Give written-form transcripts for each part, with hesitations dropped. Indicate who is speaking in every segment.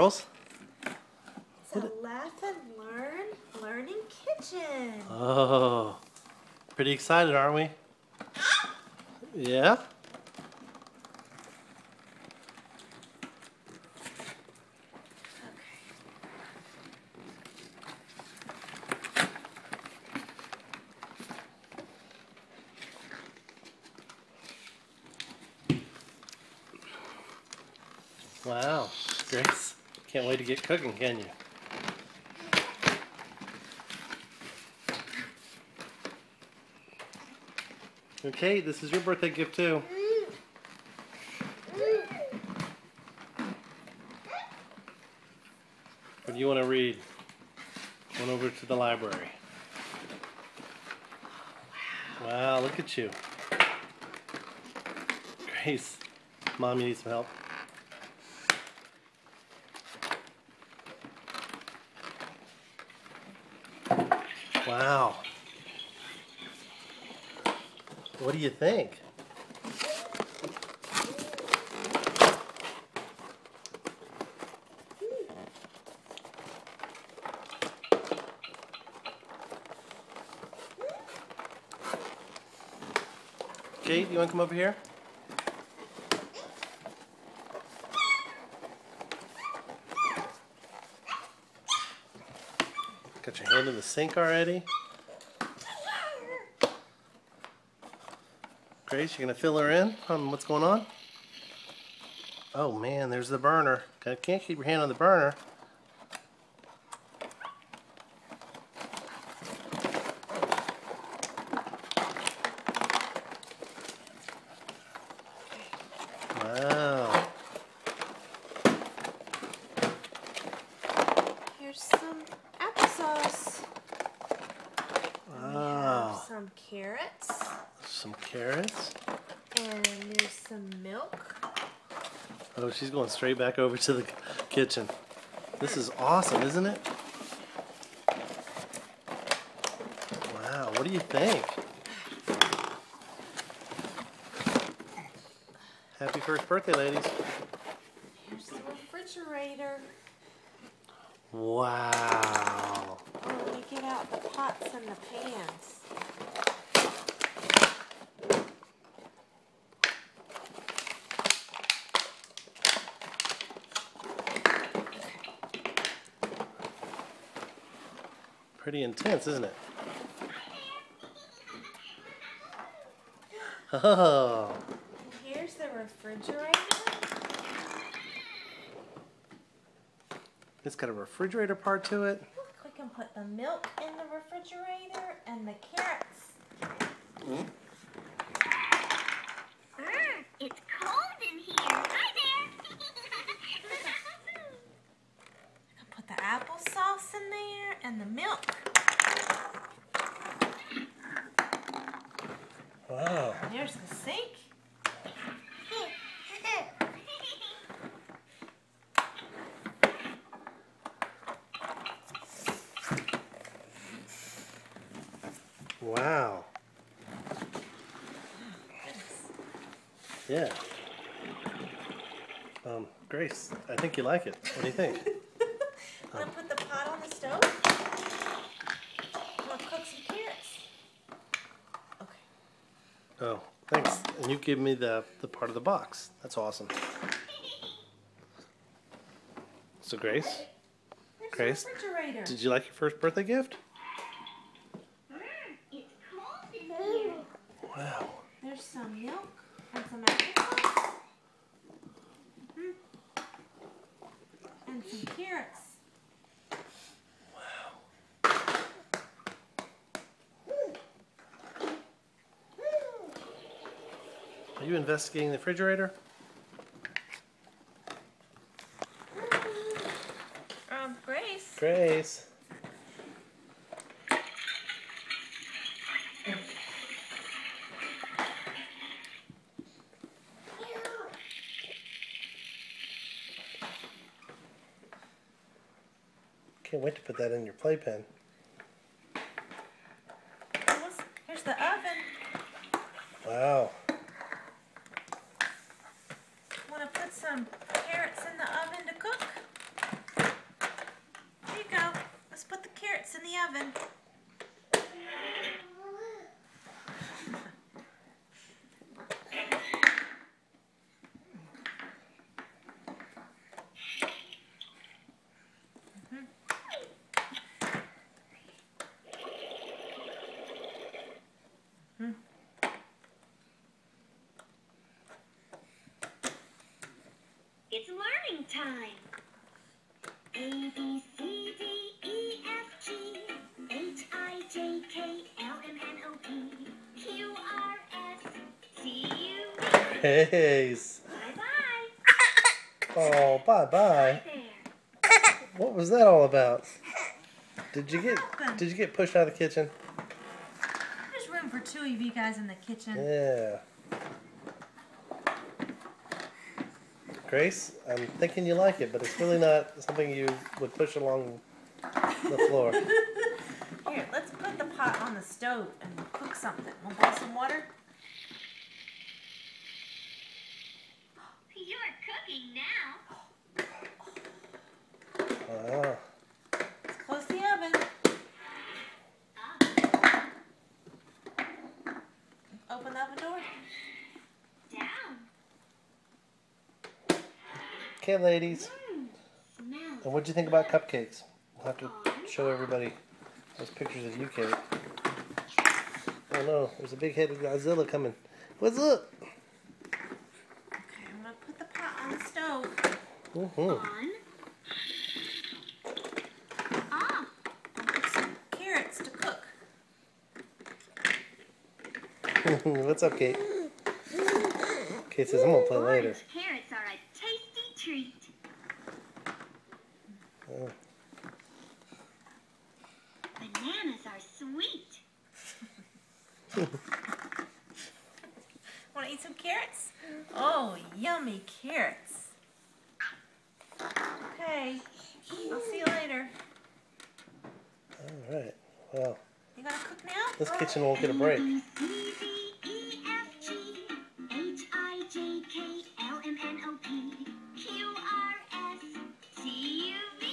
Speaker 1: girls?
Speaker 2: It's a Laugh and Learn Learning Kitchen.
Speaker 1: Oh, pretty excited, aren't we? Yeah? Wow, Grace, can't wait to get cooking, can you? Okay, this is your birthday gift too. What do you want to read? Going over to the library. Wow, look at you. Grace, Mom, you need some help? Wow. What do you think? Kate, you want to come over here? Got your hand in the sink already? Grace, you're going to fill her in on what's going on? Oh man, there's the burner. Can't keep your hand on the burner. Wow.
Speaker 2: Here's some applesauce.
Speaker 1: Wow.
Speaker 2: Some carrots.
Speaker 1: Some carrots.
Speaker 2: And there's some milk.
Speaker 1: Oh, she's going straight back over to the kitchen. This is awesome, isn't it? Wow, what do you think? Happy first birthday, ladies.
Speaker 2: Here's the refrigerator.
Speaker 1: Wow.
Speaker 2: Oh, let me get out the pots and the pans.
Speaker 1: Pretty intense, isn't it? Oh.
Speaker 2: Here's the refrigerator.
Speaker 1: It's got a refrigerator part to it.
Speaker 2: We can put the milk in the refrigerator and the carrots.
Speaker 1: Mm.
Speaker 3: It's cold in here. Hi there.
Speaker 2: I can put the applesauce in there and the milk.
Speaker 1: Wow.
Speaker 2: There's the sink.
Speaker 1: Wow. Yeah. Grace, I think you like it. What do you think?
Speaker 2: Want to put the pot on the stove? Want to cook some carrots? Okay.
Speaker 1: Oh, thanks. And you give me the part of the box. That's awesome. So Grace,
Speaker 2: There's the refrigerator.
Speaker 1: did you like your first birthday gift?
Speaker 3: It's cold in here.
Speaker 1: Wow.
Speaker 2: There's some milk and some applesauce. And some carrots.
Speaker 1: Are you investigating the refrigerator?
Speaker 2: Grace.
Speaker 1: Grace. Can't wait to put that in your playpen.
Speaker 2: Here's the oven.
Speaker 1: Wow.
Speaker 2: Want to put some carrots in the oven to cook?
Speaker 3: It's learning time. A, B, C, D, E, F, G, H, I, J, K, L, M, N, O, P, Q, R, S, T, U, V.
Speaker 1: Hey.
Speaker 3: Bye-bye.
Speaker 1: Oh, bye-bye.
Speaker 3: There.
Speaker 1: What was that all about? Did you get pushed out of the kitchen?
Speaker 2: There's room for two of you guys in the kitchen.
Speaker 1: Yeah. Grace, I'm thinking you like it, but it's really not something you would push along the floor.
Speaker 2: Here, let's put the pot on the stove and cook something. We'll boil some water.
Speaker 3: You're cooking now.
Speaker 1: Ah.
Speaker 2: Let's close the oven. Open the oven door.
Speaker 3: Down.
Speaker 1: Okay, ladies.
Speaker 3: Smells.
Speaker 1: And what'd you think about cupcakes? We'll have to show everybody those pictures of you, Kate. Oh no, there's a big-headed Godzilla coming. What's up?
Speaker 2: Okay, I'm gonna put the pot on the stove.
Speaker 1: Mm-hmm.
Speaker 3: On. Off.
Speaker 2: And put some carrots to cook.
Speaker 1: What's up, Kate? Kate says, I'm gonna play later.
Speaker 3: Orange carrots are a tasty treat.
Speaker 1: Oh.
Speaker 3: Bananas are sweet.
Speaker 2: Want to eat some carrots? Oh, yummy carrots. Okay, I'll see you later.
Speaker 1: All right. Well,
Speaker 2: You gonna cook now?
Speaker 1: this kitchen won't get a break.
Speaker 3: C, D, E, F, G, H, I, J, K, L, M, N, O, P, Q, R, S, T, U, V,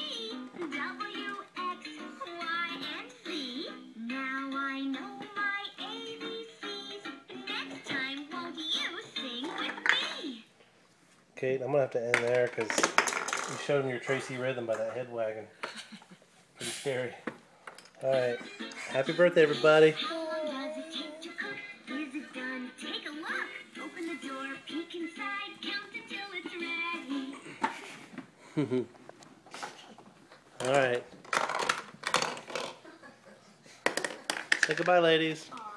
Speaker 3: W, X, Y, and Z. Now I know my ABCs. Next time, won't you sing with me?
Speaker 1: Kate, I'm gonna have to end there because you showed him your Tracy rhythm by that head wagging. Pretty scary. All right. Happy birthday, everybody.
Speaker 3: How long does it take to cook? Is it done? Take a look. Open the door, peek inside, count until it's ready.
Speaker 1: All right. Say goodbye, ladies.
Speaker 3: Aw.